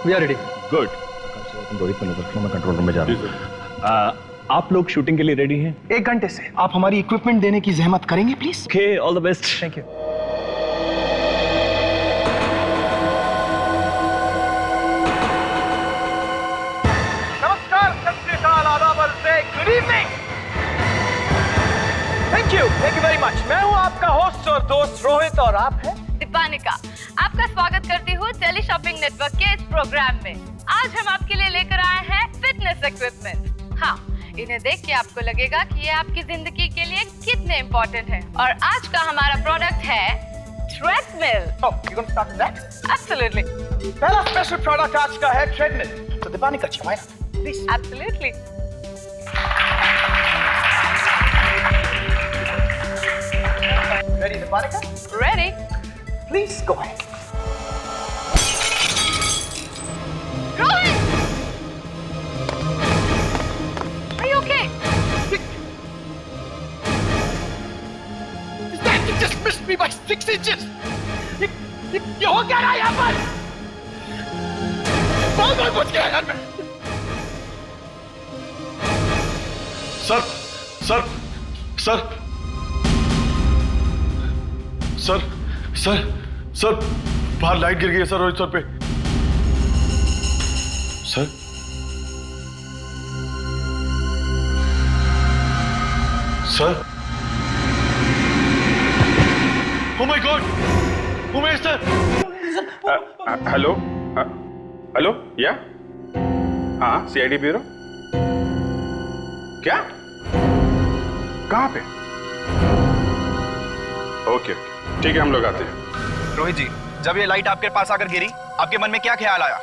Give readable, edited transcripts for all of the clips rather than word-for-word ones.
We are ready. Good. तुम रोहित को नजर रखना, मैं कंट्रोल रूम में जा रहा हूँ। आप लोग शूटिंग के लिए रेडी हैं? 1 घंटे से। आप हमारी इक्विपमेंट देने की जहमत करेंगे please? Okay, all the best. Thank you. नमस्कार, सत श्री अकाल, आदाब, good evening. Thank you very much. मैं हूँ आपका होस्ट और दोस्त रोहित, और आप हैं दीपानिका। आपका स्वागत करती हूँ टेली शॉपिंग नेटवर्क के इस प्रोग्राम में। आज हम आपके लिए लेकर आए हैं फिटनेस इक्विपमेंट। हाँ, इन्हें देख के आपको लगेगा कि ये आपकी जिंदगी के लिए कितने इम्पोर्टेंट है। और आज का हमारा प्रोडक्ट है treadmill. You gonna start with that? Absolutely. पहला स्पेशल प्रोडक्ट आज का है ट्रेडमिल। तो दीपानिका जी, हमारा please. Absolutely. Ready Deepanika? Ready. Please go ahead. Rohit! Are you okay? That just missed me by 6 inches. ये हो क्या रहा है यहाँ पर? बहुत बच गया यार मैं। Sir sir sir sir sir sir बाहर लाइट गिर गई है सर, रोहित सर पे। Sir sir oh my God, Umesh sir. Hello hello, या हाँ, सीआईडी ब्यूरो। क्या? कहाँ पे? ओके, ठीक है, हम लोग आते हैं। रोहित जी, जब ये लाइट आपके पास आकर गिरी, आपके मन में क्या ख्याल आया?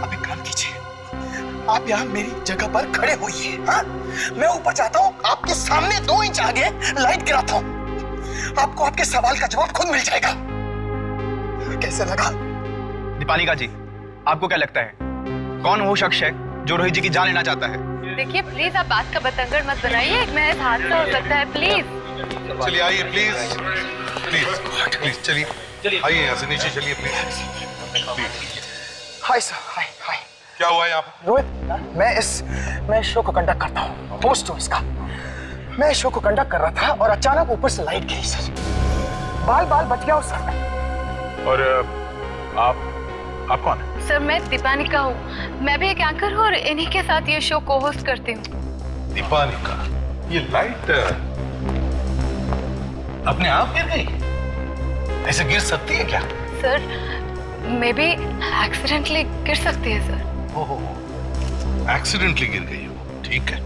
अभी काम कीजिए, आप यहाँ मेरी जगह पर खड़े होइए। हाँ, मैं ऊपर जाता हूँ, आपके सामने 2 इंच आगे लाइट गिराता हूँ। आपको आपके सवाल का जवाब खुद मिल जाएगा। कैसे लगा? दीपानिका जी, आपको क्या लगता है कौन वो शख्स है जो रोहित जी की जान लेना चाहता है? देखिए प्लीज, आप बात का बतंगड़ मत बनाइए। एक महज हादसा हो सकता है, प्लीज। चलिए आइए प्लीज, प्लीज प्लीज चलिए, आइए यहाँ से नीचे चलिए प्लीज। हाय सर, हाय हाय। क्या हुआ यहाँ पर? रोहित, मैं शो को कंडक्ट करता हूँ, होस्ट हूँ इसका। मैं शो को कंडक्ट कर रहा था और अचानक ऊपर से लाइट गिरी सर। बाल बच गया उस सर में। और आप कौन है? सर, मैं दीपानिका हूँ। मैं भी एक एंकर हूँ और इन्हीं के साथ ये शो को होस्ट करती हूँ। दीपानिका, ये लाइट अपने आप गिर गई? ऐसे गिर सकती है क्या? सर, मे बी एक्सीडेंटली गिर सकती है सर। ओहो, एक्सीडेंटली गिर गई हो, ठीक है।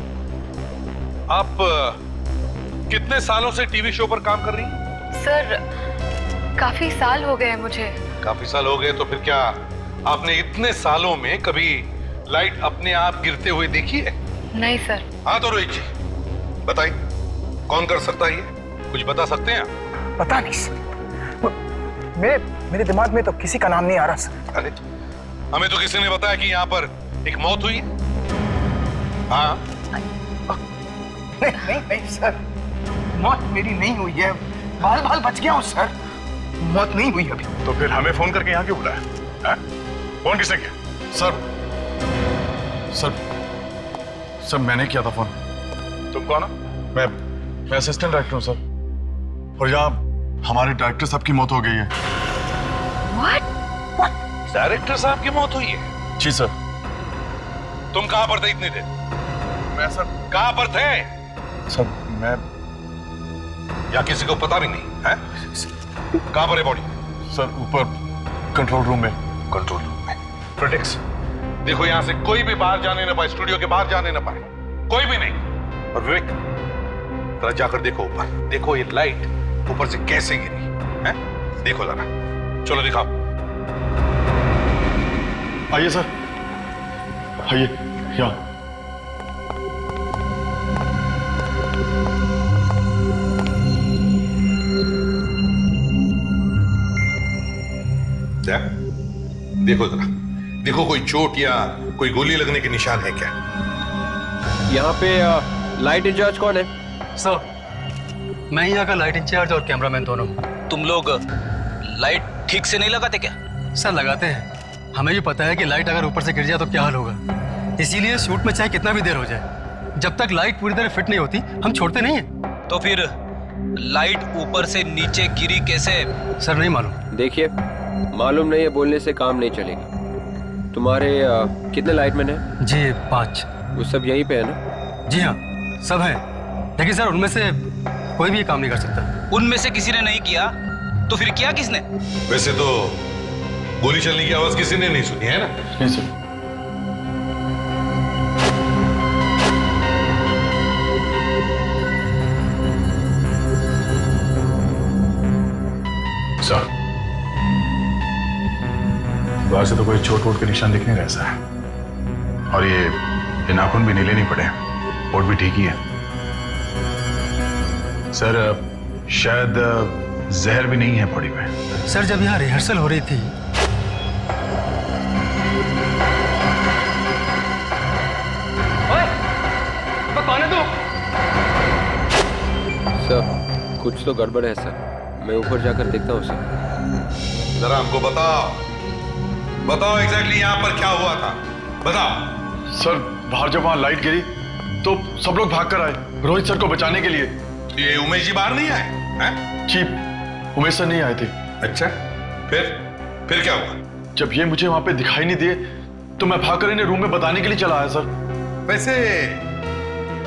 आप कितने सालों से टीवी शो पर काम कर रही हैं? सर, काफी साल हो गए मुझे। काफी साल हो गए, तो फिर क्या आपने इतने सालों में कभी लाइट अपने आप गिरते हुए देखी है? नहीं सर। हाँ तो रोहित जी, बताइए कौन कर सकता है ये? कुछ बता सकते हैं आप? पता नहीं सर, मेरे दिमाग में तो किसी का नाम नहीं आ रहा सर। अरे, हमें तो किसी ने बताया कि यहाँ पर एक मौत हुई है। हाँ? नहीं सर, मौत मेरी नहीं हुई है। बाल बच गया हूँ सर, मौत नहीं हुई अभी। तो फिर हमें फोन करके यहाँ क्यों बुलाया? फोन किसने किया? सर मैंने किया था फोन। तुम कौन हो? मैं असिस्टेंट डायरेक्टर हूँ सर, और यहाँ हमारे डायरेक्टर साहब की मौत हो गई है। What? डायरेक्टर साहब की मौत हुई है? जी सर। तुम कहाँ पर थे इतनी देर? मैं सर कहाँ पर थे? सर मैं, या किसी को पता भी नहीं है? कहाँ पर है बॉडी? सर ऊपर कंट्रोल रूम में। कंट्रोल रूम में? प्रोटेक्स, देखो यहाँ से कोई भी बाहर जाने ना पाए, स्टूडियो के बाहर जाने ना पाए, कोई भी नहीं। और विवेक, जरा जाकर देखो ऊपर, देखो ये लाइट ऊपर से कैसे गिरी है, देखो जरा, चलो दिखाओ। आइए सर, आइए यहाँ। देखो जरा, देखो कोई चोट या कोई गोली लगने के निशान है क्या? यहाँ पे लाइट इंचार्ज कौन है? सर, मैं यहाँ का लाइट इंचार्ज और कैमरामैन दोनों। तुम लोग लाइट ठीक से नहीं लगाते क्या? सर लगाते हैं, हमें भी पता है कि लाइट अगर ऊपर से गिर जाए तो क्या हाल होगा। इसीलिए शूट में चाहे कितना भी देर हो जाए, जब तक लाइट पूरी तरह फिट नहीं होती हम छोड़ते नहीं हैं। तो फिर लाइट ऊपर से नीचे गिरी कैसे? सर नहीं मालूम। देखिए, मालूम नहीं है बोलने से काम नहीं चलेगा। तुम्हारे कितने लाइटमैन हैं? जी 5। वो सब यहीं पे है ना? जी हाँ सब है, लेकिन सर उनमें से कोई भी ये काम नहीं कर सकता। उनमें से किसी ने नहीं किया तो फिर किया किसने? वैसे तो गोली चलने की आवाज किसी ने नहीं सुनी है ना? नहीं सर। सर, बाहर से तो कोई चोट वोट के निशान दिख नहीं रहा ऐसा है, और ये नाखून भी नीले नहीं पड़े, वोट भी ठीक ही है। सर शायद जहर भी नहीं है बॉडी में। सर जब यहाँ रिहर्सल हो रही थी कौन है तू? सर कुछ तो गड़बड़ है सर, मैं ऊपर जाकर देखता हूँ सर। जरा हमको बताओ एग्जैक्टली यहाँ पर क्या हुआ था, बताओ। सर बाहर जब वहां लाइट गिरी तो सब लोग भागकर आए रोहित सर को बचाने के लिए। ये उमेश जी बाहर नहीं आए हैं? चीफ उमेश सर नहीं आए थे। अच्छा, फिर क्या हुआ? जब ये मुझे वहां पे दिखाई नहीं दिए तो मैं भागकर इन्हें रूम में बताने के लिए चला आया सर। वैसे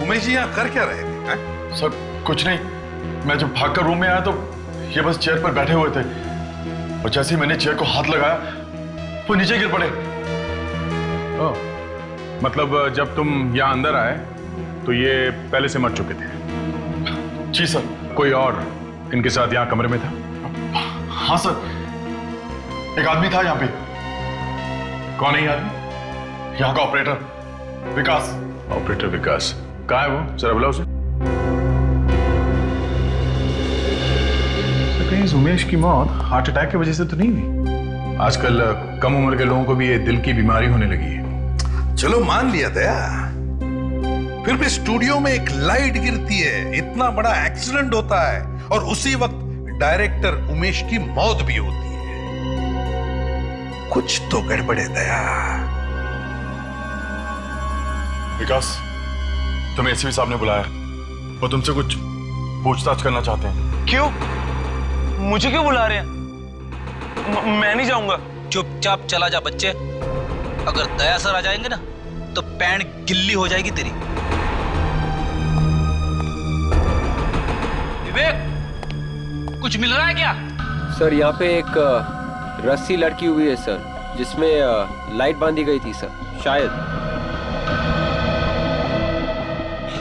उमेश जी यहाँ कर क्या रहे थे? हैं? सर कुछ नहीं, मैं जब भागकर रूम में आया तो ये बस चेयर पर बैठे हुए थे, और जैसे ही मैंने चेयर को हाथ लगाया वो नीचे गिर पड़े। मतलब जब तुम यहाँ अंदर आए तो ये पहले से मर चुके थे? जी सर। कोई और इनके साथ यहाँ कमरे में था? हाँ सर, एक आदमी था यहाँ पे। कौन है ये आदमी? यहाँ का ऑपरेटर विकास। ऑपरेटर विकास कहाँ है वो? जरा बुलाओ उसे। कहीं इस उमेश की मौत हार्ट अटैक की वजह से तो नहीं हुई? आजकल कम उम्र के लोगों को भी ये दिल की बीमारी होने लगी है। चलो मान लिया दया, फिर भी स्टूडियो में एक लाइट गिरती है, इतना बड़ा एक्सीडेंट होता है, और उसी वक्त डायरेक्टर उमेश की मौत भी होती है। कुछ तो गड़बड़ है दया। विकास, तुम्हें एसपी साहब ने बुलाया, वो तुमसे कुछ पूछताछ करना चाहते हैं। क्यों? मुझे क्यों बुला रहे हैं? मैं नहीं जाऊंगा। चुपचाप चला जा बच्चे, अगर दया सर आ जाएंगे ना तो पैंट गिल्ली हो जाएगी तेरी। विवेक, कुछ मिल रहा है क्या? सर यहाँ पे एक रस्सी लटकी हुई है सर, जिसमें लाइट बांधी गई थी सर, शायद।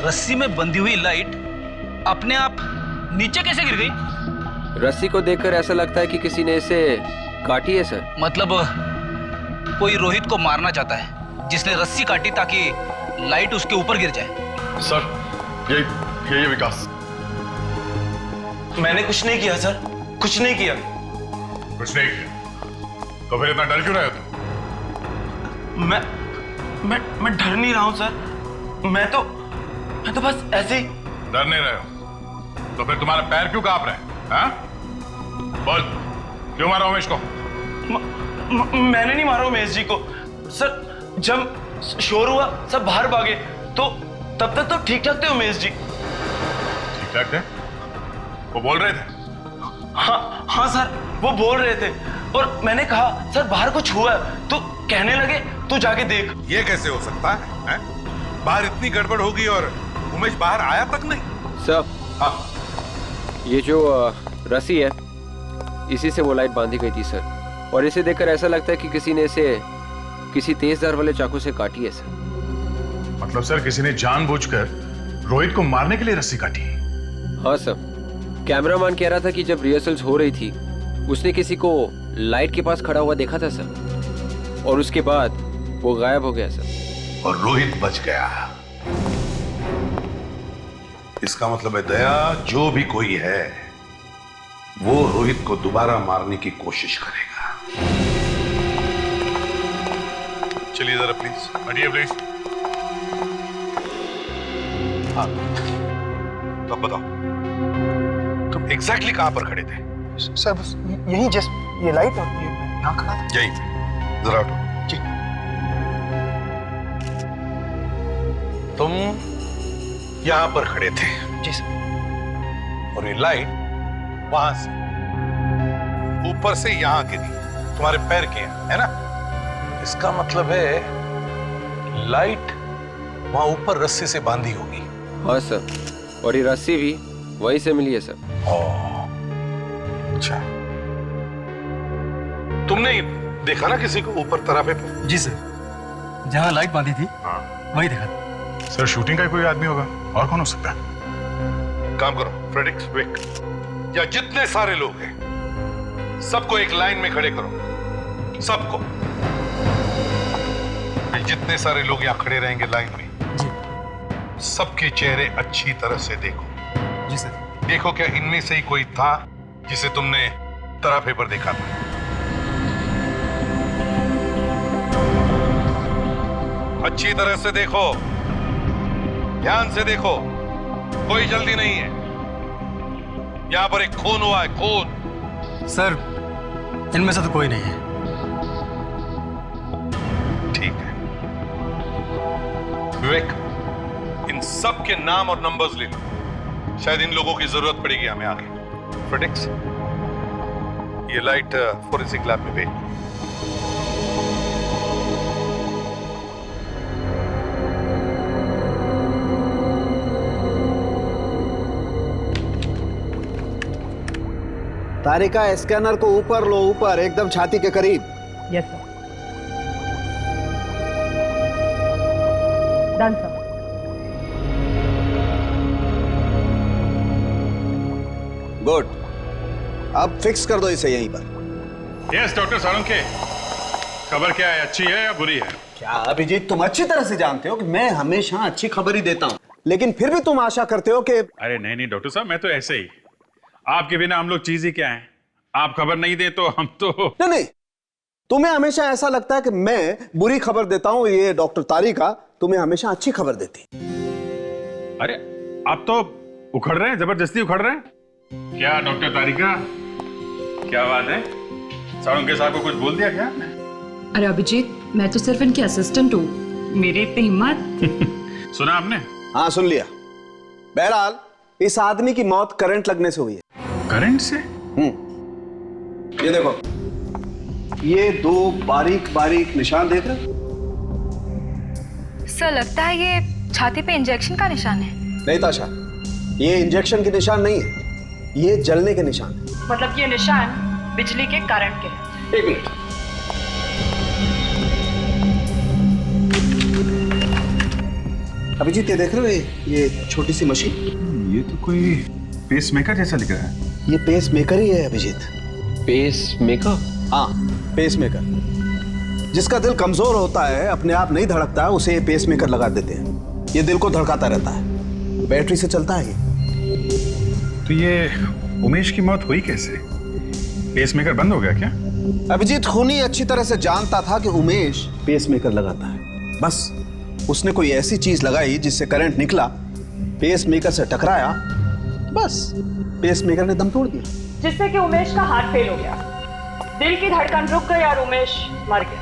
रस्सी में बंधी हुई लाइट अपने आप नीचे कैसे गिर गई? रस्सी को देखकर ऐसा लगता है कि किसी ने इसे काटी है सर। मतलब कोई रोहित को मारना चाहता है, जिसने रस्सी काटी ताकि लाइट उसके ऊपर गिर जाए। सर ये विकास। मैंने कुछ नहीं किया सर, कुछ नहीं किया। कुछ नहीं किया तो फिर इतना डर क्यों रहे हो तुम? मैं डर नहीं रहा हूं सर, मैं तो बस ऐसे ही। डर नहीं रहे हो तो फिर तुम्हारे पैर क्यों कांप रहे हैं? हाँ? बोल, क्यों मारा उमेश को? मैंने नहीं मारा उमेश जी को सर। जब शोर हुआ सब बाहर भागे तो तब तक तो ठीक ठाक थे उमेश जी। ठीक ठाक थे? वो बोल रहे थे? हाँ सर, वो बोल रहे थे, और मैंने कहा सर बाहर कुछ हुआ है, तो कहने लगे तू जाके देख। ये कैसे हो सकता है? बाहर इतनी गड़बड़ होगी और उमेश बाहर आया तक नहीं। सर हाँ, ये जो रस्सी है, इसी से वो लाइट बांधी गई थी सर, और इसे देखकर ऐसा लगता है कि किसी ने इसे किसी तेज धार वाले चाकू से काटी है सर। मतलब सर किसी ने जानबूझकर रोहित को मारने के लिए रस्सी काटी? हाँ सर, कैमरामैन कह रहा था कि जब रिहर्सल्स हो रही थी उसने किसी को लाइट के पास खड़ा हुआ देखा था सर, और उसके बाद वो गायब हो गया सर। और रोहित बच गया। इसका मतलब है दया, जो भी कोई है वो रोहित को दोबारा मारने की कोशिश करेगा। चलिए जरा प्लीज, हटिए प्लीज। हाँ, तो अब बताओ तुम एग्जैक्टली कहां पर खड़े थे? सर बस यहीं जस्ट ये लाइट और ये यहाँ खड़ा था। यही जरा उठो। जी। तुम यहां पर खड़े थे जी सर। और ये लाइट वहां से ऊपर से यहां गिरी, तुम्हारे पैर के यहाँ, है ना? इसका मतलब है लाइट वहां ऊपर रस्सी से बांधी होगी। हाँ सर, और ये रस्सी भी वहीं से मिली है सर। अच्छा, तुमने देखा ना किसी को ऊपर तराफे पे? जी सर, जहाँ लाइट बांधी थी वही देखा। सर शूटिंग का कोई आदमी होगा, और कौन हो सकता है? काम करो फ्रेडरिक विक, या जितने सारे लोग हैं सबको एक लाइन में खड़े करो, सबको। जितने सारे लोग यहाँ खड़े रहेंगे लाइन में, सबके चेहरे अच्छी तरह से देखो। जी सर। देखो क्या इनमें से ही कोई था जिसे तुमने तराफे पर देखा था? अच्छी तरह से देखो, ध्यान से देखो, कोई जल्दी नहीं है। यहां पर एक खून हुआ है, खून। सर इनमें से तो कोई नहीं है। ठीक है विवेक, इन सब के नाम और नंबर्स ले लो, शायद इन लोगों की जरूरत पड़ेगी हमें आगे। फ्रेडिक्स, ये लाइट फोरेंसिक लैब में भेज। तारिका, स्कैनर को ऊपर लो, ऊपर एकदम छाती के करीब। Yes sir. Done sir. Good, अब फिक्स कर दो इसे यहीं पर। यस डॉक्टर सालुंखे, खबर क्या है, अच्छी है या बुरी है? क्या अभिजीत, तुम अच्छी तरह से जानते हो कि मैं हमेशा अच्छी खबर ही देता हूं, लेकिन फिर भी तुम आशा करते हो कि... अरे नहीं नहीं डॉक्टर साहब, मैं तो ऐसे ही, आपके बिना हम लोग चीज ही क्या है। आप खबर नहीं दे तो हम तो... नहीं, तुम्हें हमेशा ऐसा लगता है कि मैं बुरी खबर देता हूं। ये डॉक्टर तारिका तुम्हें हमेशा अच्छी खबर देती। अरे आप तो उखड़ रहे हैं, जबरदस्ती उखड़ रहे हैं। क्या डॉक्टर तारिका, क्या बात है? सालुंखे साहब को कुछ बोल दिया क्या आपने? अरे अभिजीत, मैं तो सिर्फ इनकी असिस्टेंट हूँ, मेरी इतनी हिम्मत। सुना आपने? हाँ सुन लिया। बहरहाल इस आदमी की मौत करंट लगने से हुई है। करंट से? ये देखो, ये दो बारीक बारीक निशान देख रहे? सर लगता है ये छाती पे इंजेक्शन का निशान है। नहीं ताशा, ये इंजेक्शन के निशान नहीं है, ये जलने के निशान है। मतलब ये निशान बिजली के करंट के हैं। एक मिनट, अभिजीत ये देख रहे हो, ये छोटी सी मशीन? ये तो कोई पेसमेकर जैसा दिख रहा है। ये पेस मेकर ही है अभिजीत। Pacemaker? हाँ, पेस मेकर। जिसका दिल कमजोर होता है, अपने आप नहीं धड़कता है, उसे पेस मेकर लगा देते हैं। ये दिल को धड़काता रहता है, बैटरी से चलता है ये। तो ये उमेश की मौत हुई कैसे? पेसमेकर बंद हो गया क्या? अभिजीत खूनी अच्छी तरह से जानता था कि उमेश पेसमेकर लगाता है। बस उसने कोई ऐसी चीज लगाई जिससे करंट निकला, पेसमेकर से टकराया, बस पेसमेकर ने दम तोड़ दिया। जिससे कि उमेश का हार्ट फेल हो गया, दिल की धड़कन रुक गई और उमेश मर गया।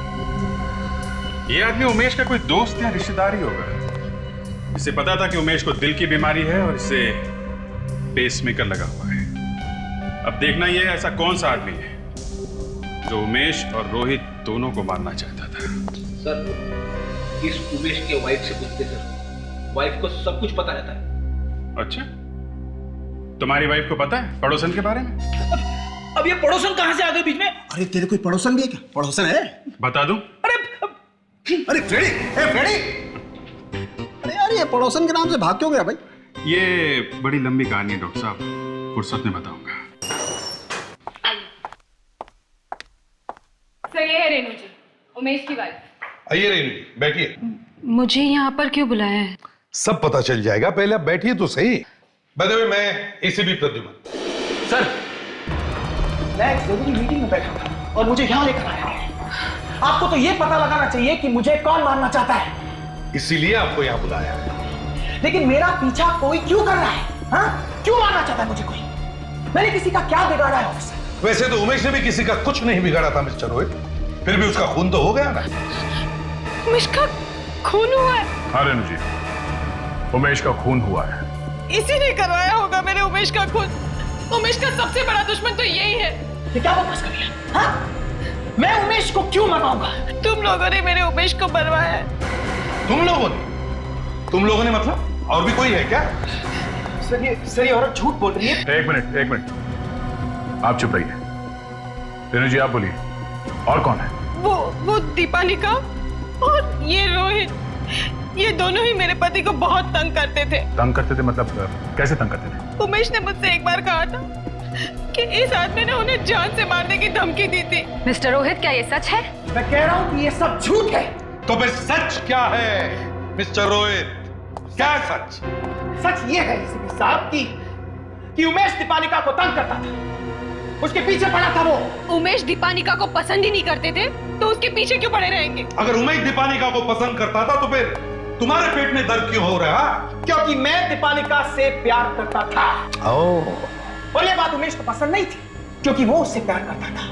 ये आदमी उमेश का कोई दोस्त या रिश्तेदार ही होगा। इसे पता था कि उमेश को दिल की बीमारी है और इसे पेसमेकर लगा हुआ है। अब देखना ये ऐसा कौन सा आदमी है जो उमेश और रोहित दोनों को मारना चाहता था। सर इस उमेश के वाइफ से पूछते सर, वाइफ को सब कुछ पता रहता है। अच्छा, तुम्हारी वाइफ को पता है पड़ोसन के बारे में? अब ये पड़ोसन कहां से आ गए बीच में? अरे तेरे कोई पड़ोसन भी है क्या? पड़ोसन है? बता दूं? अरे फ्रेडी, फ्रेडी! अरे यार ये पड़ोसन के नाम से भाग क्यों गया भाई? ये बड़ी लंबी कहानी है डॉक्टर साहब, फुर्सत में बताऊंगा। सर ये है रेनू जी, उमेश की वाइफ। आइए रेनू, बैठिए। मुझे यहाँ पर क्यों बुलाया है? सब पता चल जाएगा, पहले आप बैठिए तो सही। बाय द वे, मैं एसीपी प्रद्युमन। सर, मैं एक जरूरी मीटिंग में बैठा था और मुझे यहाँ लेकर आया है। आपको तो ये पता लगाना चाहिए कि मुझे कौन मारना चाहता है, इसीलिए आपको यहाँ बुलाया है। लेकिन मेरा पीछा कोई क्यों कर रहा है? हाँ? क्यों मारना चाहता है मुझे कोई? मैंने किसी का क्या बिगाड़ा है ऑफिसर? वैसे तो उमेश ने भी किसी का कुछ नहीं बिगाड़ा था मिस्टर रोहित, फिर भी उसका खून तो हो गया ना। उमेश का खून हुआ है? हाँ रेणु जी, उमेश का खून हुआ है। इसी ने करवाया होगा मेरे उमेश का खून। उमेश का सबसे बड़ा दुश्मन तो यही है। ये क्या बकवास कर रही है? हाँ? मैं उमेश को क्यों मरवाऊंगा? तुम लोगों ने मेरे उमेश को मरवाया है। तुम लोगों ने मतलब और भी कोई है क्या? सर ये औरत झूठ बोल रही है। एक मिनट, आप चुप रहिए। रेणु जी आप बोलिए, और कौन है? वो दीपालिका और ये रोहित, ये दोनों ही मेरे पति को बहुत तंग करते थे। तंग करते थे मतलब कैसे तंग करते थे? उमेश ने मुझसे एक बार कहा था कि इस आदमी ने उन्हें जान से मारने की धमकी दी थी। मिस्टर रोहित, क्या ये सच है? मैं कह रहा हूँ कि ये सब झूठ है। तो फिर सच क्या है मिस्टर रोहित? क्या है सच? सच ये है एसीपी साहब कि उमेश दीपालिका को तंग करता था, उसके पीछे पड़ा था। वो उमेश दीपालिका को पसंद ही नहीं करते थे तो उसके पीछे क्यों पड़े रहेंगे? अगर उमेश दीपालिका को पसंद करता था तो फिर तुम्हारे पेट में दर्द क्यों हो रहा? क्योंकि मैं दीपालिका से प्यार करता था। और ये बात उमेश को पसंद नहीं थी क्योंकि वो उससे प्यार करता था,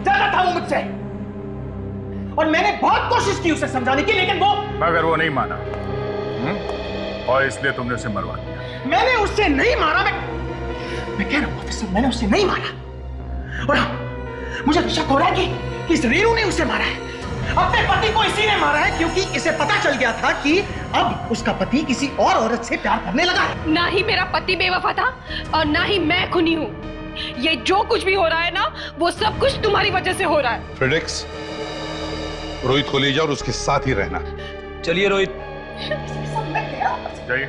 ज्यादा था वो मुझसे। और मैंने बहुत कोशिश की उसे समझाने की, लेकिन मगर वो नहीं माना और इसलिए तुमने उसे मरवा दिया। मैंने उससे नहीं मारा। मैं कह रहा हूं ऑफिसर, मैंने उसे नहीं मारा। और मुझे शक हो रहा है कि इस रेणु ने उसे मारा है। अपने पति को इसी ने मारा है क्योंकि इसे पता चल गया था कि अब उसका पति किसी और औरत से प्यार करने लगा है। ना ही मेरा पति बेवफा था और ना ही मैं खूनी हूँ। ये जो कुछ भी हो रहा है ना, वो सब कुछ तुम्हारी वजह से हो रहा है। फेडेक्स, रोहित को ले जाओ और उसके साथ ही रहना। चलिए रोहित,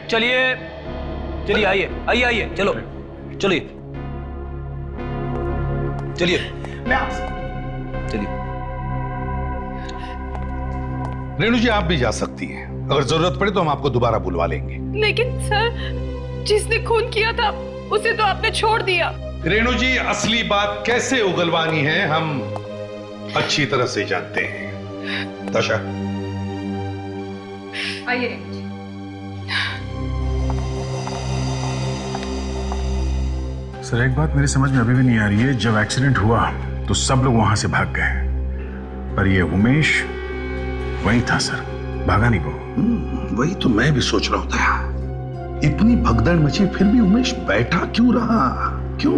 चलिए आइए, चलो चलिए मैं आपसे चलिए। रेणु जी आप भी जा सकती हैं, अगर जरूरत पड़े तो हम आपको दोबारा बुलवा लेंगे। लेकिन सर, जिसने खून किया था उसे तो आपने छोड़ दिया। रेणु जी असली बात कैसे उगलवानी है हम अच्छी तरह से जानते हैं। तशा आइए। सर एक बात मेरी समझ में अभी भी नहीं आ रही है, जब एक्सीडेंट हुआ तो सब लोग वहां से भाग गए, पर ये उमेश वही था सर, भागा नहीं वो। वही तो मैं भी सोच रहा हूं था, इतनी भगदड़ मची फिर भी उमेश बैठा क्यों रहा? क्यों?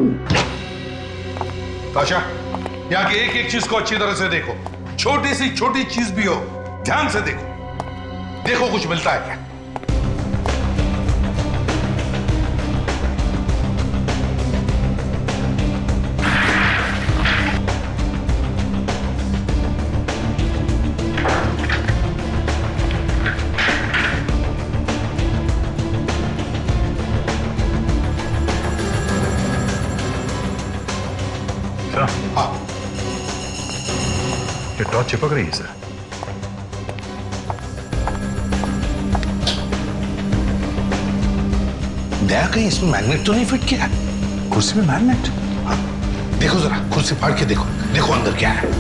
ताशा, यहाँ की एक एक चीज को अच्छी तरह से देखो, छोटी सी छोटी चीज भी हो ध्यान से देखो कुछ मिलता है क्या? हाँ, ये टॉर्च चिपक रही है सर। दया कहीं इसमें मैग्नेट तो नहीं फिट किया? कुर्सी में मैग्नेट? हाँ, देखो जरा, कुर्सी फाड़ के देखो अंदर क्या है।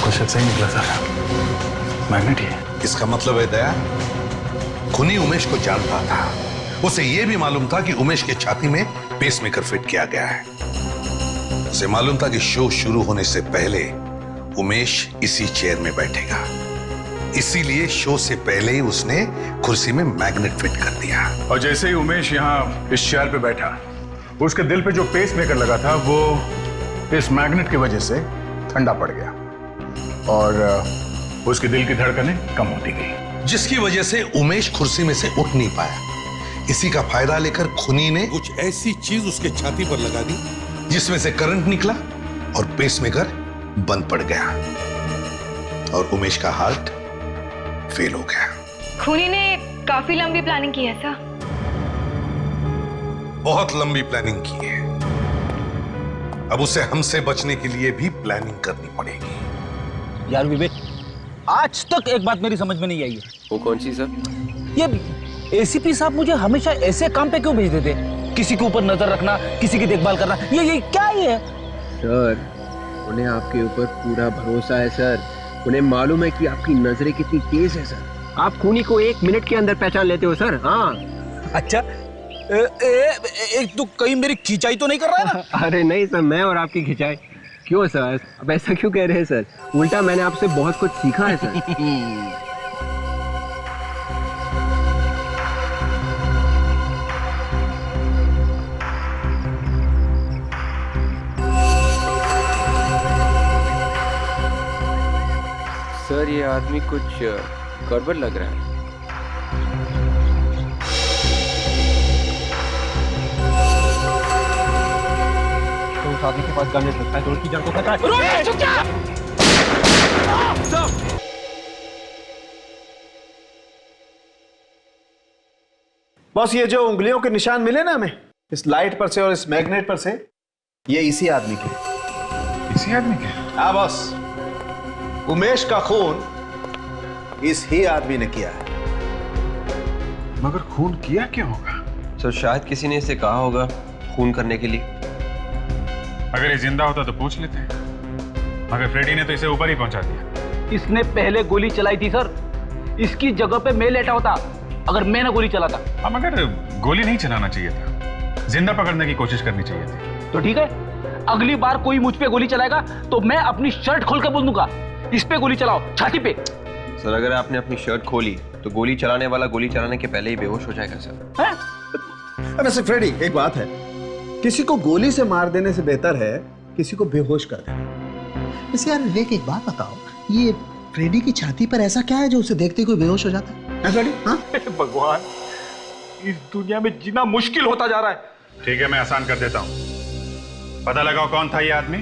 कुछ सही निकला सर, मैग्नेट ही है। इसका मतलब है दया खूनी उमेश को जानता था, उसे यह भी मालूम था कि उमेश के छाती में पेसमेकर फिट किया गया है। उसे मालूम था कि शो शुरू होने से पहले उमेश इसी चेयर में बैठेगा, इसीलिए शो से पहले ही उसने कुर्सी में मैग्नेट फिट कर दिया। और जैसे ही उमेश यहाँ इस चेयर पे बैठा, उसके दिल पे जो पेसमेकर लगा था वो इस मैग्नेट की वजह से ठंडा पड़ गया और उसके दिल की धड़कनें कम होती गई, जिसकी वजह से उमेश कुर्सी में से उठ नहीं पाया। इसी का फायदा लेकर खूनी ने कुछ ऐसी चीज उसके छाती पर लगा दी जिसमें से करंट निकला और पेसमेकर बंद पड़ गया और उमेश का हार्ट फेल हो गया। खूनी ने काफी लंबी प्लानिंग की है सर। बहुत लंबी प्लानिंग की है। अब उसे हमसे बचने के लिए भी प्लानिंग करनी पड़ेगी। यार विवेक, आज तक एक बात मेरी समझ में नहीं आई है। वो कौन सी सर? ये एसीपी साहब मुझे हमेशा ऐसे काम पे क्यों भेज देते? किसी के ऊपर नजर रखना, किसी की देखभाल करना, ये क्या है? सर, उन्हें आपके ऊपर पूरा भरोसा है सर। उन्हें मालूम है कि आपकी नजरें कितनी तेज है सर। आप खूनी को 1 मिनट के अंदर पहचान लेते हो सर। हाँ। अच्छा, तू कहीं मेरी खिंचाई तो नहीं कर रहा है ना? अरे नहीं सर, मैं और आपकी खिंचाई। क्यों सर, अब ऐसा क्यों कह रहे हैं सर? उल्टा मैंने आपसे बहुत कुछ सीखा है सर। सर ये आदमी कुछ गड़बड़ लग रहा है। तो उस आदमी के पास गन है, सकता है तो उसकी जान को खतरा है। बस ये जो उंगलियों के निशान मिले ना हमें, इस लाइट पर से और इस मैग्नेट पर से, ये इसी आदमी के। इसी आदमी के? हाँ बस, उमेश का खून इस ही आदमी ने किया है। मगर खून किया क्या होगा? तो शायद किसी ने इसे कहा होगा खून करने के लिए। अगर ये जिंदा होता तो पूछ लेते, मगर फ्रेडी ने तो इसे ऊपर ही पहुंचा दिया। इसने पहले गोली चलाई थी सर। इसकी जगह पे मैं लेटा होता अगर मैं ना गोली चलाता। हाँ, मगर गोली नहीं चलाना चाहिए था, जिंदा पकड़ने की कोशिश करनी चाहिए थी। तो ठीक है, अगली बार कोई मुझ पे गोली चलाएगा तो मैं अपनी शर्ट खोल के बोल दूंगा, इस पे गोली चलाओ, छाती पे। सर अगर आपने अपनी शर्ट खोली तो गोली चलाने वाला गोली चलाने के पहले ही बेहोश हो जाएगा सर। वैसे फ्रेडी, एक बात है, किसी को गोली से मार देने से बेहतर है किसी को बेहोश कर देना। वैसे यार विवेक, एक बात बताओ, ये फ्रेडी की छाती पर ऐसा क्या है जो उसे देखते कोई बेहोश हो जाता है? फ्रेडी, हाँ? भगवान, इस दुनिया में जीना मुश्किल होता जा रहा है। ठीक है, मैं आसान कर देता हूं। पता लगाओ कौन था ये आदमी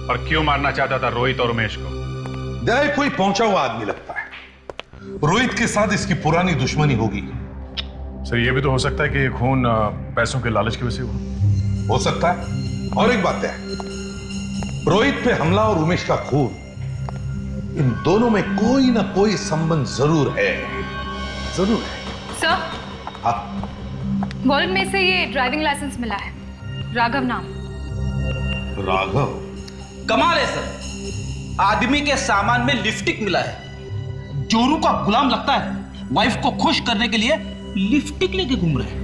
और क्यों मारना चाहता था रोहित और उमेश को। दया कोई पहुंचा हुआ आदमी लगता है। रोहित के साथ इसकी पुरानी दुश्मनी होगी। सर ये भी तो हो सकता है कि ये खून पैसों के लालच की वजह से हुआ। हो सकता है। और एक बात है, रोहित पे हमला और उमेश का खून, इन दोनों में कोई ना कोई संबंध जरूर है। जरूर है। सर, हाँ, वॉलेट में से ये ड्राइविंग लाइसेंस मिला है, राघव नाम। राघव? कमाल है सर, आदमी के सामान में लिपस्टिक मिला है। जोरू का गुलाम लगता है, वाइफ को खुश करने के लिए लिपस्टिक लेके घूम रहे हैं।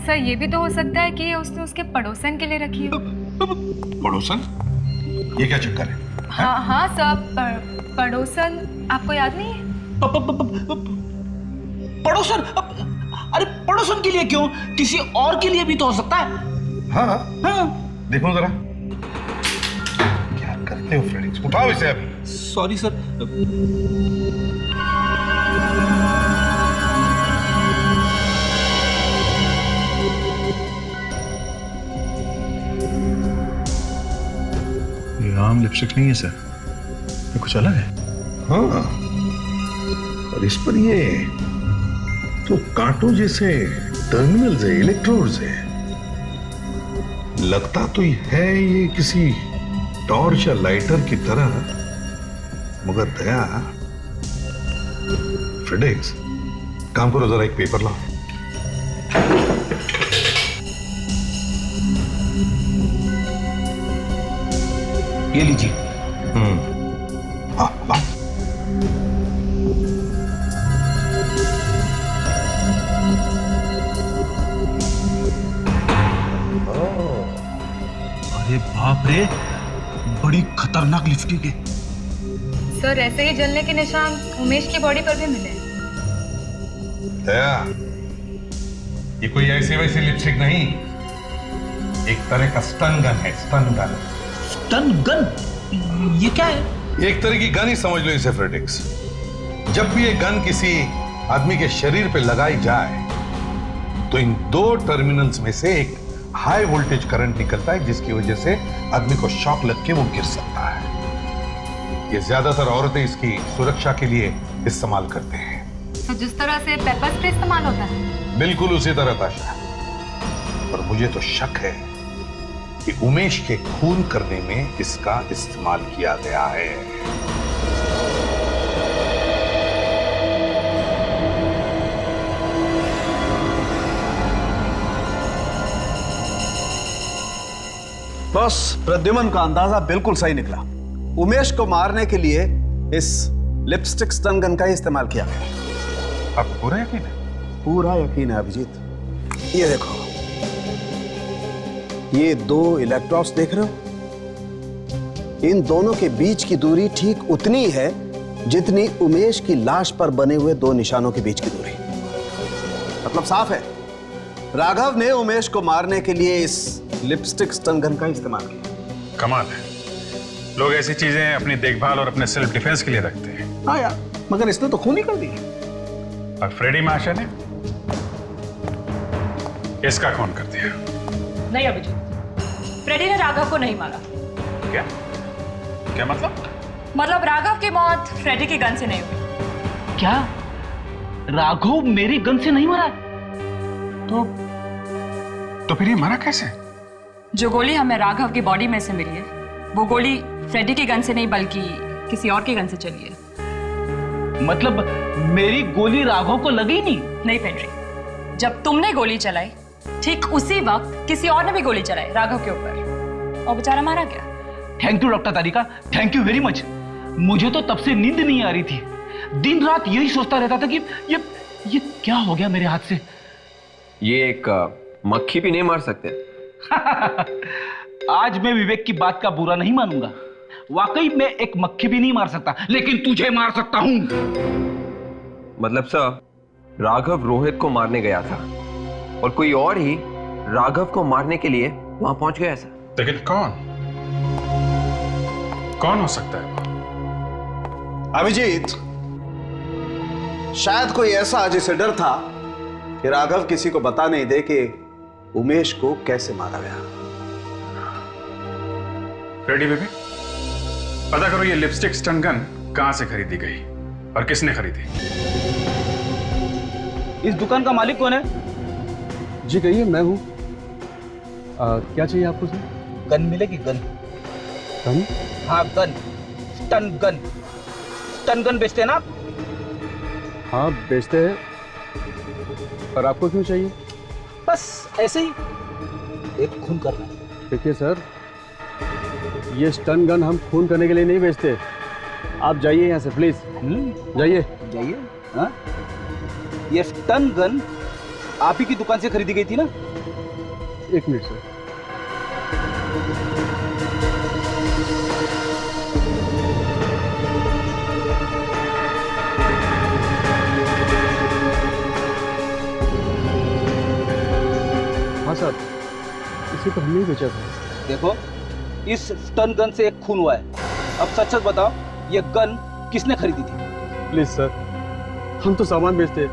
सर ये भी तो हो सकता है कि उसने उसके पड़ोसन के लिए रखी हो। पड़ोसन? ये क्या चक्कर है? हाँ हाँ सर, पड़ोसन आपको याद नहीं है? पड़ोसन? अरे पड़ोसन के लिए क्यों, किसी और के लिए भी तो हो सकता है। हाँ हाँ, देखो जरा क्या करते हो फ्रेंड्स। उठाओ इसे अभी। Sorry sir. ये आम लिपस्टिक नहीं है सर, ये कुछ अलग है। हाँ, और इस पर ये तो कांटों जैसे टर्मिनल्स है, इलेक्ट्रोड्स है। लगता तो है ये किसी टॉर्च या लाइटर की तरह, मगर दया, फ्रेडेक्स, काम करो, जरा एक पेपर लाओ। ये लीजिए। हाँ, हाँ। अरे बाप रे, बड़ी खतरनाक लिपस्टिक है। सर ऐसे ही जलने के निशान उमेश की बॉडी पर भी मिले। दया, ये कोई ऐसी वैसी लिपस्टिक नहीं, एक तरह का स्टन गन है। Stun gun. Stun gun? ये क्या है? एक तरह की गन ही समझ लो इसे फ्रेडेक्स। जब भी ये गन किसी आदमी के शरीर पे लगाई जाए तो इन दो टर्मिनल्स में से एक हाई वोल्टेज करंट निकलता है, जिसकी वजह से आदमी को शॉक लग के वो गिर सकता है। ये ज्यादातर औरतें इसकी सुरक्षा के लिए इस्तेमाल करते हैं। तो जिस तरह से पेपर स्प्रे इस्तेमाल होता है? बिल्कुल उसी तरह ताशा। और मुझे तो शक है कि उमेश के खून करने में इसका इस्तेमाल किया गया है। बस प्रद्युमन का अंदाजा बिल्कुल सही निकला। उमेश को मारने के लिए इस लिपस्टिक स्टन गन का ही इस्तेमाल किया गया। आपको पूरा यकीन है? पूरा यकीन है अभिजीत। ये देखो, ये 2 इलेक्ट्रोड्स देख रहे हो? इन दोनों के बीच की दूरी ठीक उतनी है जितनी उमेश की लाश पर बने हुए 2 निशानों के बीच की दूरी। मतलब साफ है, राघव ने उमेश को मारने के लिए इस लिपस्टिक स्टन गन का इस्तेमाल किया। कमाल है, लोग ऐसी चीजें अपनी देखभाल और अपने सेल्फ डिफेंस के लिए रखते हैं। हाँ यार, मगर इसने तो खून ही कर दिया। और फ्रेडी माशा ने इसका खून कर दिया। नहीं अभिजीत, फ्रेडी ने राघव को नहीं मारा। क्या क्या मतलब? मतलब राघव की मौत फ्रेडी की गन से नहीं हुई। क्या राघव मेरी गन से नहीं मरा? तो फिर ये मरा कैसे? जो गोली हमें राघव की बॉडी में से मिली है वो गोली फ्रेडी की गन से नहीं बल्कि किसी और की गन से चली है। मतलब मेरी गोली राघव को लगी नहीं? नहीं पेड्री, जब तुमने गोली चलाई ठीक उसी वक्त किसी और ने भी गोली चलाई राघव के ऊपर और बेचारा मारा गया। Thank you doctor Tarika, thank you very much. मुझे तो तब से नींद नहीं आ रही थी, दिन रात यही सोचता रहता था कि ये क्या हो गया मेरे हाथ से। ये एक मक्खी भी नहीं मार सकते। आज मैं विवेक की बात का बुरा नहीं मानूंगा। वाकई मैं एक मक्खी भी नहीं मार सकता, लेकिन तुझे मार सकता हूं। मतलब सर, राघव रोहित को मारने गया था और कोई और ही राघव को मारने के लिए वहां पहुंच गया सर। लेकिन कौन हो सकता है? अभिजीत, शायद कोई ऐसा जिसे डर था कि राघव किसी को बता नहीं दे कि उमेश को कैसे मारा गया। फ्रेडी बेबी, पता करो ये लिपस्टिक स्टन गन कहां से खरीदी गई और किसने खरीदी। इस दुकान का मालिक कौन है? जी कहिए, मैं हूं। क्या चाहिए आपको सर? गन मिलेगी? गन? गन? हाँ gun, stun gun. Stun gun बेचते हैं ना आप? हाँ बेचते हैं, पर आपको क्यों चाहिए? बस ऐसे ही एक खून करना। देखिए सर, ये स्टन गन हम खून करने के लिए नहीं बेचते। आप जाइए यहाँ से प्लीज। जाइए जाइए। हाँ, ये स्टन गन आप ही की दुकान से खरीदी गई थी ना? 1 मिनट सर। हाँ साहब, इसे तो हमने ही बेचा था। देखो, इस स्टन गन से एक खून हुआ है। अब सच सच बताओ, ये गन किसने खरीदी थी? प्लीज सर, हम तो सामान बेचते हैं,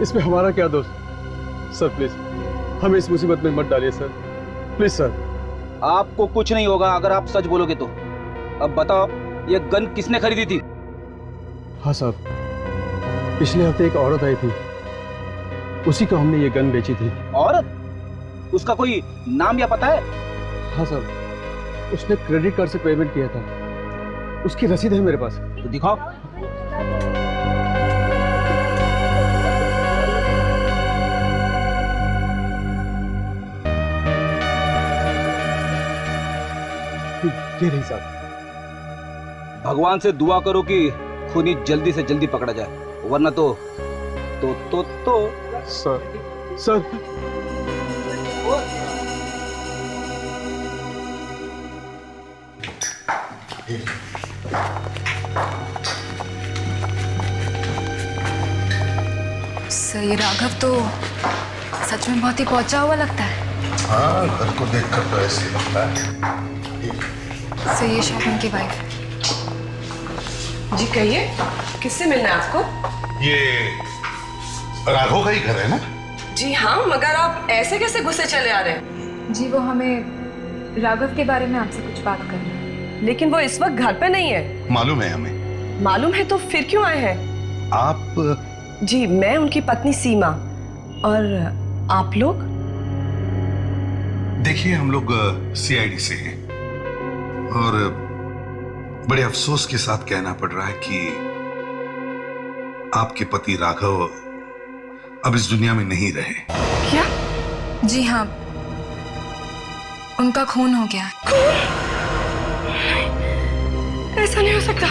इसमें हमारा क्या दोष? सर प्लीज हमें इस मुसीबत में मत डालिए सर, प्लीज सर। आपको कुछ नहीं होगा अगर आप सच बोलोगे तो। अब बताओ, ये गन किसने खरीदी थी? हाँ साहब, पिछले हफ्ते एक औरत आई थी, उसी को हमने ये गन बेची थी। औरत? उसका कोई नाम या पता है? हाँ सर, उसने क्रेडिट कार्ड से पेमेंट किया था, उसकी रसीद है मेरे पास। तो दिखाओ। ये रही साहब। भगवान से दुआ करो कि खूनी जल्दी से जल्दी पकड़ा जाए, वरना तो सर सर, ये राघव तो सच में बहुत ही पहुंचा हुआ लगता है। हाँ, घर को देखकर तो ऐसे लगता है। सर, ये शॉपिंग की वाइफ। जी कहिए, किससे मिलना है आपको? ये राघव का ही घर है ना? जी हाँ, मगर आप ऐसे कैसे गुस्से चले आ रहे हैं? जी, वो हमें राघव के बारे में आपसे कुछ बात करनी है। लेकिन वो इस वक्त घर पे नहीं है। मालूम है हमें। मालूम है तो फिर क्यों आए हैं? आप? जी, मैं उनकी पत्नी सीमा। और आप लोग? देखिए, हम लोग सीआईडी से हैं और बड़े अफसोस के साथ कहना पड़ रहा है कि आपके पति राघव अब इस दुनिया में नहीं रहे। क्या? जी हाँ, उनका खून हो गया। ऐसा नहीं हो सकता।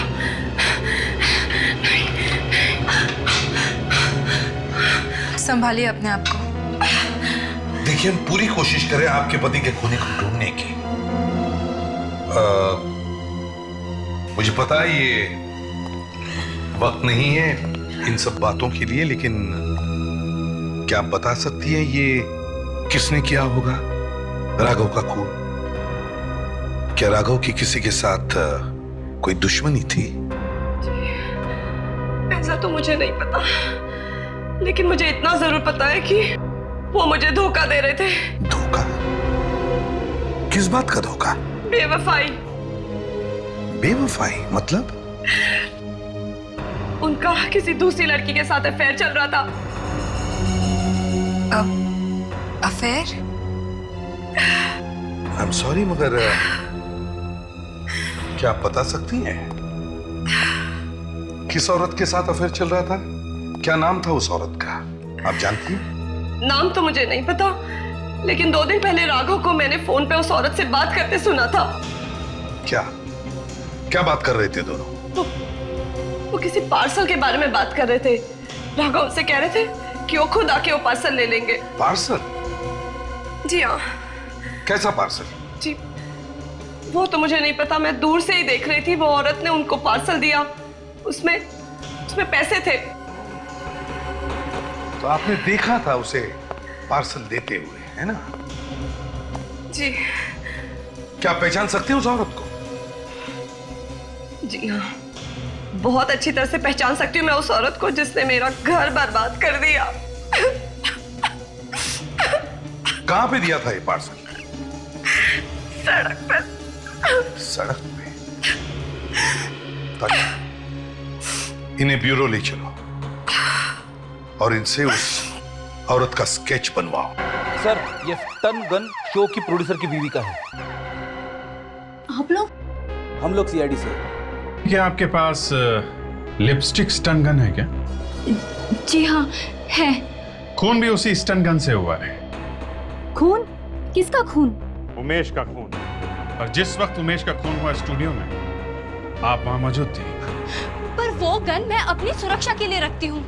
संभालिए अपने आप को। देखिए, हम पूरी कोशिश करें आपके पति के खूनी को ढूंढने की। मुझे पता है ये वक्त नहीं है इन सब बातों के लिए, लेकिन क्या आप बता सकती है ये किसने किया होगा राघव का खून? क्या राघव की किसी के साथ कोई दुश्मनी थी? ऐसा तो मुझे नहीं पता, लेकिन मुझे इतना जरूर पता है कि वो मुझे धोखा दे रहे थे। धोखा? किस बात का धोखा? बेवफाई। बेवफाई मतलब? उनका किसी दूसरी लड़की के साथ अफेयर चल रहा था। अफेयर? आई एम सॉरी, मगर क्या आप बता सकती हैं किस औरत के साथ अफेयर चल रहा था? क्या नाम था उस औरत का, आप जानती हैं? नाम तो मुझे नहीं पता, लेकिन 2 दिन पहले राघव को मैंने फोन पे उस औरत से बात करते सुना था। क्या क्या बात कर रहे थे दोनों? वो किसी पार्सल के बारे में बात कर रहे थे। राघव से कह रहे थे कि वो खुद आके वो पार्सल ले लेंगे। पार्सल? जी हाँ। कैसा पार्सल? जी वो तो मुझे नहीं पता, मैं दूर से ही देख रही थी। वो औरत ने उनको पार्सल दिया, उसमें पैसे थे। तो आपने देखा था उसे पार्सल देते हुए, है ना? जी। क्या आप पहचान सकते हैं उस औरत को? जी हाँ, बहुत अच्छी तरह से पहचान सकती हूँ मैं उस औरत को जिसने मेरा घर बर्बाद कर दिया। कहाँ पे दिया था ये पार्सल? सड़क पे। सड़क पे? इन्हें ब्यूरो ले चलो और इनसे उस औरत का स्केच बनवाओ। सर, ये टन गन शो की प्रोड्यूसर की बीवी का है। आप लोग? हम लोग सीआईडी से। क्या आपके पास लिपस्टिक स्टन गन है क्या? जी हाँ है। खून भी उसी स्टन गन से हुआ है। खून? किसका खून? उमेश का खून। और जिस वक्त उमेश का खून हुआ स्टूडियो में, आप वहां मौजूद थी। पर वो गन मैं अपनी सुरक्षा के लिए रखती हूँ।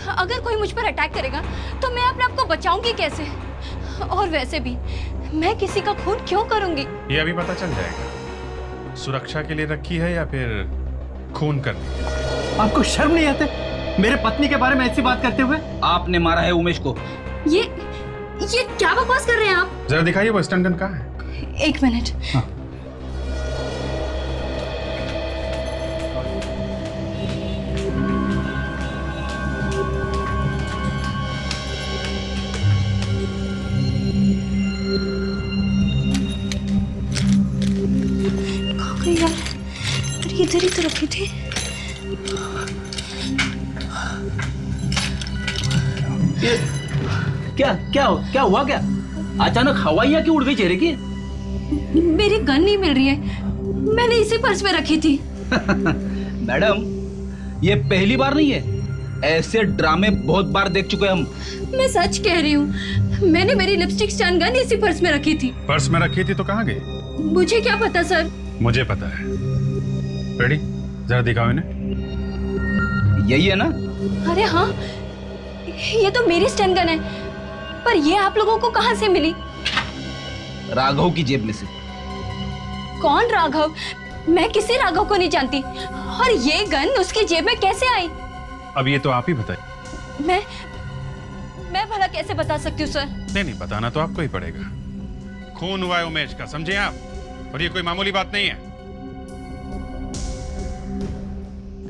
अगर कोई मुझ पर अटैक करेगा तो मैं अपने आप को बचाऊंगी कैसे? और वैसे भी मैं किसी का खून क्यों करूंगी? ये अभी पता चल जाएगा। सुरक्षा के लिए रखी है या फिर खून करनी? आपको शर्म नहीं आते मेरे पत्नी के बारे में ऐसी बात करते हुए? आपने मारा है उमेश को। ये क्या बकवास कर रहे हैं आप? जरा दिखाइए वो स्टन गन कहाँ है? 1 मिनट। हाँ। यार, इधर ही तो रखी थी। ये क्या हुआ? क्या अचानक हवाइयाँ क्यों उड़ गई चेहरे की? मेरी गन नहीं मिल रही है, मैंने इसी पर्स में रखी थी। मैडम, ये पहली बार नहीं है, ऐसे ड्रामे बहुत बार देख चुके हम। मैं सच कह रही हूँ, मैंने मेरी लिपस्टिक स्टन गन इसी पर्स में रखी थी। पर्स में रखी थी तो कहाँ गई? मुझे क्या पता सर। मुझे पता है। रेडी? जरा दिखाओ इन्हें। यही है ना? अरे हाँ, ये तो मेरी स्टन गन है, पर ये आप लोगों को कहाँ से मिली? राघव की जेब में से। कौन राघव? मैं किसी राघव को नहीं जानती। और ये गन उसकी जेब में कैसे आई? अब ये तो आप ही बताइए। मैं भला कैसे बता सकती हूँ सर? नहीं, बताना तो आपको ही पड़ेगा। खून हुआ है उमेश का, समझे आप? और ये कोई मामूली बात नहीं है।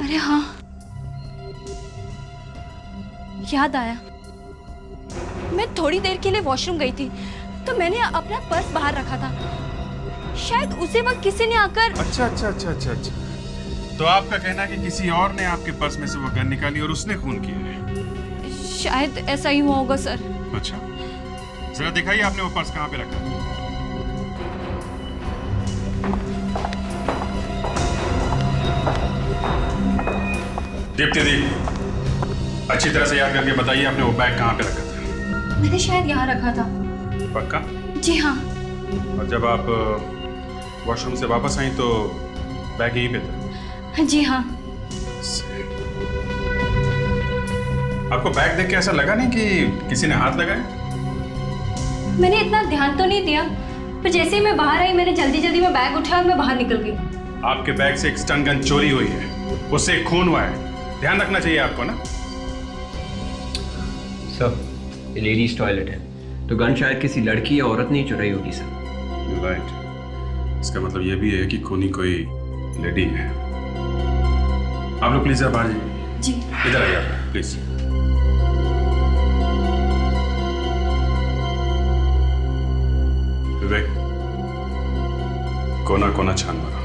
अरे हाँ, याद आया। मैं थोड़ी देर के लिए वॉशरूम गई थी, तो मैंने अपना पर्स बाहर रखा था। शायद उसी वक्त किसी ने आकर। अच्छा। तो आपका कहना है कि किसी और ने आपके पर्स में से वो गन निकाली और उसने खून किया है? शायद ऐसा ही हुआ होगा सर। अच्छा, जरा दिखाइए आपने वो पर्स कहाँ पे रखा? दीप्ति दी, अच्छी तरह से याद करके बताइए आपने वो बैग कहाँ पे रखा था? मैंने शायद यहाँ रखा था। पक्का? जी हाँ। और जब आप वॉशरूम से वापस आई तो बैग यहीं पे था? जी हाँ। आपको बैग देख के ऐसा लगा नहीं कि किसी ने हाथ लगाया? मैंने इतना ध्यान तो नहीं दिया, पर जैसे ही मैं बाहर आई मैंने जल्दी जल्दी में बैग उठाया और मैं बाहर निकल गई। आपके बैग से एक स्टन गन चोरी हुई है, उससे एक खून हुआ है, ध्यान रखना चाहिए आपको ना। सर, ये लेडीज टॉयलेट है, तो गन शायद किसी लड़की या औरत ने ही चुराई होगी सर। राइट, इसका मतलब ये भी है कि खूनी कोई लेडी है। आप लोग प्लीज बाहर जाइए। जी। इधर आइए आप प्लीज। विवेक, कोना कोना छान मारो।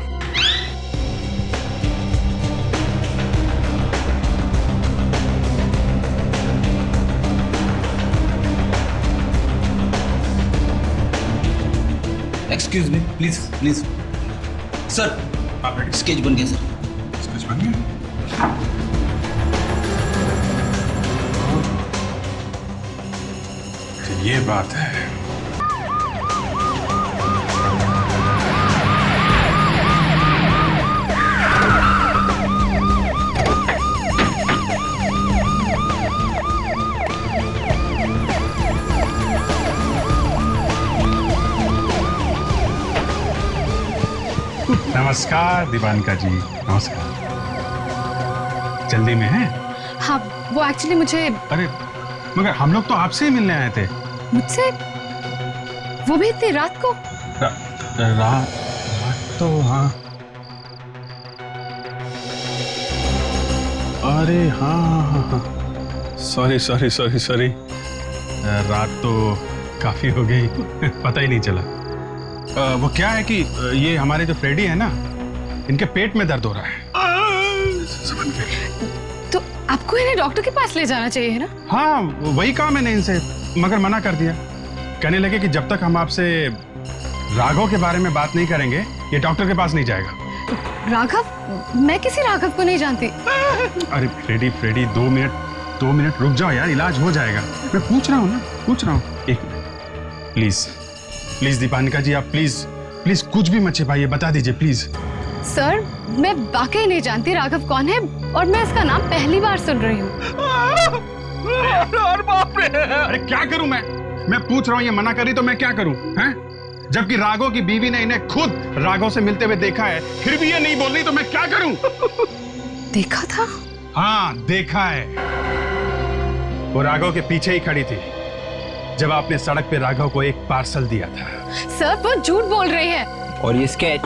Excuse me, please please. Sir, sketch बन गया सर। स्केच बन गया? तो ये बात है। नमस्कार दीवानका जी, नमस्कार। जल्दी में है? हाँ, वो एक्चुअली मुझे। अरे मगर हम लोग तो आपसे ही मिलने आए थे। मुझसे? वो भी इतनी रात को? रात तो हाँ। अरे हाँ, सॉरी सॉरी सॉरी सॉरी, रात तो काफी हो गई, पता ही नहीं चला। वो क्या है कि ये हमारे जो फ्रेडी है ना, इनके पेट में दर्द हो रहा है। तो आपको इन्हें डॉक्टर के पास ले जाना चाहिए है ना? हाँ, वही कहा मैंने इनसे, मगर मना कर दिया। कहने लगे कि जब तक हम आपसे राघव के बारे में बात नहीं करेंगे, ये डॉक्टर के पास नहीं जाएगा। राघव? मैं किसी राघव को नहीं जानती। अरे फ्रेडी 2 मिनट रुक जाओ यार, इलाज हो जाएगा। मैं पूछ रहा हूँ ना, पूछ रहा हूँ। एक मिनट प्लीज प्लीज दीपानिका जी, आप प्लीज कुछ भी मत छिपाइए, बता दीजिए प्लीज। सर, मैं वाकई नहीं जानती राघव कौन है, और मैं इसका नाम पहली बार सुन रही हूँ। अरे क्या करूं मैं पूछ रहा हूँ, ये मना करी तो मैं क्या करूं, हैं? जबकि राघव की बीवी ने इन्हें खुद राघव से मिलते हुए देखा है, फिर भी ये नहीं बोल रही, तो मैं क्या करूं? देखा था? हाँ, देखा है। वो राघव के पीछे ही खड़ी थी जब आपने सड़क पे राघव को एक पार्सल दिया था। सर, वो झूठ बोल रही है। और ये स्केच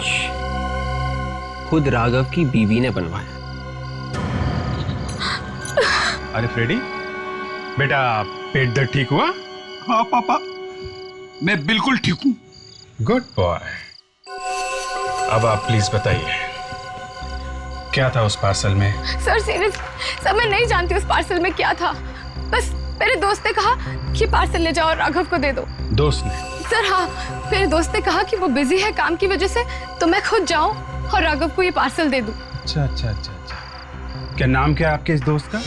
खुद राघव की बीवी ने बनवाया। अरे फ्रेडी, बेटा पेट दर्द ठीक हुआ? हाँ पापा, मैं बिल्कुल ठीक हूँ। Good boy. अब आप प्लीज बताइए, क्या था उस पार्सल में? सर सीरियस, सर मैं नहीं जानती उस पार्सल में क्या था। बस मेरे दोस्त ने कहा कि पार्सल ले जाओ और राघव को दे दो। दोस्त ने? सर हाँ, मेरे दोस्त ने कहा कि वो बिजी है काम की वजह से, तो मैं खुद जाऊं और राघव को ये पार्सल दे दूं। अच्छा। क्या नाम क्या है आपके इस दोस्त का?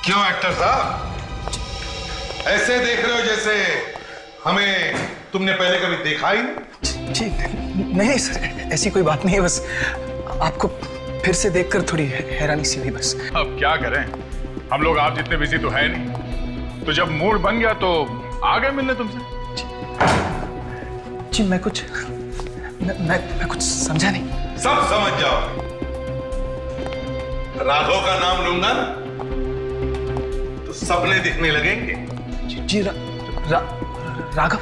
क्यों एक्टर साहब, ऐसे देख रहे हो जैसे हमें तुमने पहले कभी देखा ही नहीं? जी नहीं सर, ऐसी कोई बात नहीं है, बस आपको फिर से देखकर थोड़ी हैरानी सी हुई बस। अब क्या करें, हम लोग आप जितने बिजी तो है नहीं, तो जब मूड बन गया तो आ गए मिलने तुमसे। जी मैं कुछ समझा नहीं। सब समझ जाओ। राघव का नाम लूंगा ना तो सपने दिखने लगेंगे। जी राघव,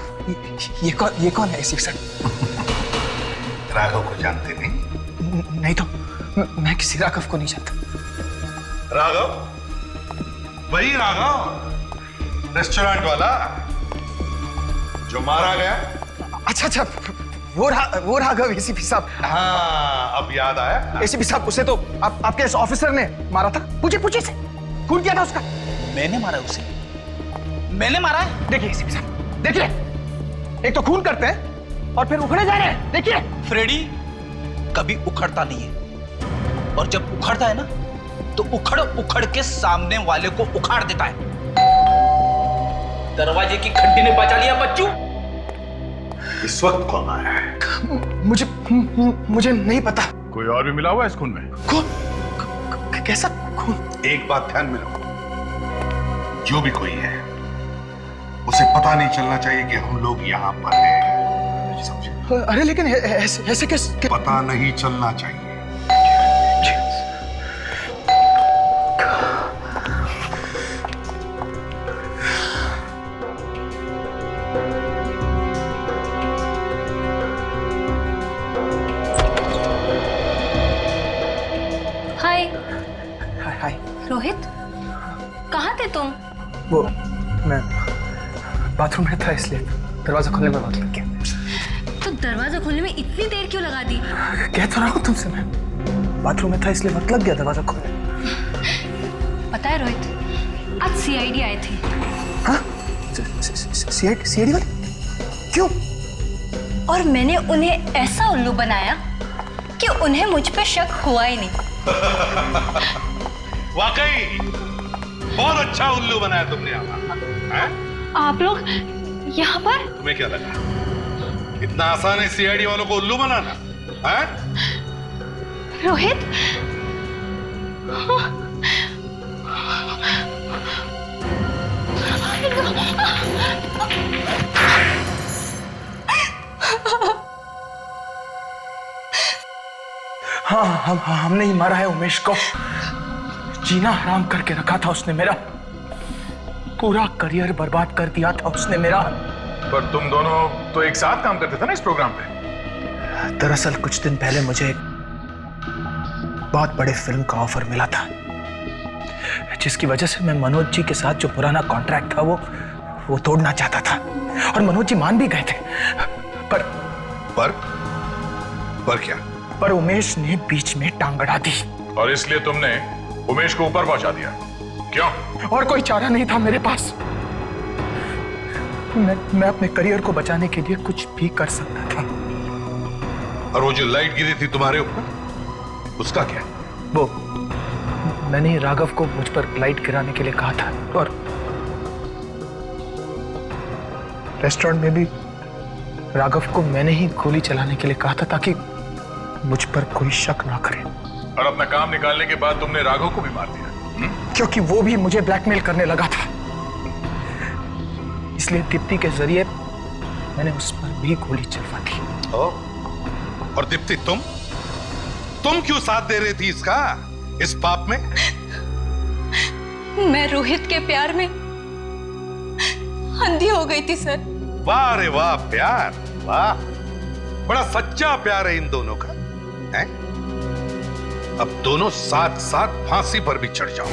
ये कौन है एसीपी सर? राघव को जानते नहीं? नहीं तो मैं किसी राघव को नहीं जानता। राघव, वही राघव रेस्टोरेंट वाला जो मारा गया। अच्छा, वो राघव एसीपी साहब। हाँ, अब याद आया। एसीपी साहब, उसे तो आपके इस ऑफिसर ने मारा था। पूछिए से, खून किया था उसका। मैंने मारा उसे? मैंने मारा? देखिए एसीपी साहब, देखिए, एक तो खून करते हैं और फिर उखड़े जा रहे हैं। देखिए फ्रेडी कभी उखड़ता नहीं है, और जब उखड़ता है ना तो उखड़ उखड़ के सामने वाले को उखाड़ देता है। दरवाजे की घंटी ने बचा लिया बच्चू। इस वक्त कौन आया है? मुझे नहीं पता। कोई और भी मिला हुआ है इस खून में? खून? कैसा खून? एक बात ध्यान में रखो, जो भी कोई है उसे पता नहीं चलना चाहिए कि हम लोग यहाँ पर हैं। समझे? अरे लेकिन ऐसे कैसे? पता नहीं चलना चाहिए। हाय हाय। रोहित, कहाँ थे तुम? वो मैं बाथरूम में था इसलिए दरवाजा खोलने में वक्त लग गया। तो दरवाजा खोलने में इतनी देर क्यों लगा दी? कह तो रहा हूँ तुमसे, मैं बाथरूम में था इसलिए वक्त लग गया दरवाजा खोलने। पता है रोहित, आज सीआईडी आए थे। हाँ? सीआईडी वाले? क्यों? और मैंने उन्हें ऐसा उल्लू बनाया कि उन्हें मुझ पे शक हुआ ही नहीं। वाकई बहुत अच्छा उल्लू बनाया तुमने यहाँ। आप लोग यहाँ पर? तुम्हें क्या लगा इतना आसान है सीआईडी वालों को उल्लू बनाना? रोहित, हाँ, हमने ही मारा है उमेश को। जीना हराम करके रखा था उसने मेरा, पूरा करियर बर्बाद कर दिया था उसने मेरा। पर तुम दोनों तो एक साथ काम करते थे ना इस प्रोग्राम पे? दरअसल कुछ दिन पहले मुझे एक बहुत बड़े फिल्म का ऑफर मिला था, जिसकी वजह से मैं मनोज जी के साथ जो पुराना कॉन्ट्रैक्ट था वो तोड़ना चाहता था, और मनोज जी मान भी गए थे। पर क्या? पर उमेश ने बीच में टांग अड़ा दी। और इसलिए तुमने उमेश को ऊपर पहुंचा दिया? क्यों? और कोई चारा नहीं था मेरे पास। मैं अपने करियर को बचाने के लिए कुछ भी कर सकता था। और वो जो लाइट गिरी थी तुम्हारे ऊपर, उसका क्या? वो मैंने राघव को मुझ पर लाइट गिराने के लिए कहा था, और रेस्टोरेंट में भी राघव को मैंने ही गोली चलाने के लिए कहा था ताकि मुझ पर कोई शक ना करे। और अपना काम निकालने के बाद तुमने राघव को भी मार दिया? क्योंकि वो भी मुझे ब्लैकमेल करने लगा था, इसलिए दीप्ति के जरिए मैंने उस पर भी गोली चलवा दी। और दीप्ति, तुम क्यों साथ दे रही थी इस पाप में? मैं रोहित के प्यार में अंधी हो गई थी सर। वाह रे वाह, प्यार, वाह, बड़ा सच्चा प्यार है इन दोनों का, है? अब दोनों साथ साथ फांसी पर भी चढ़ जाओ।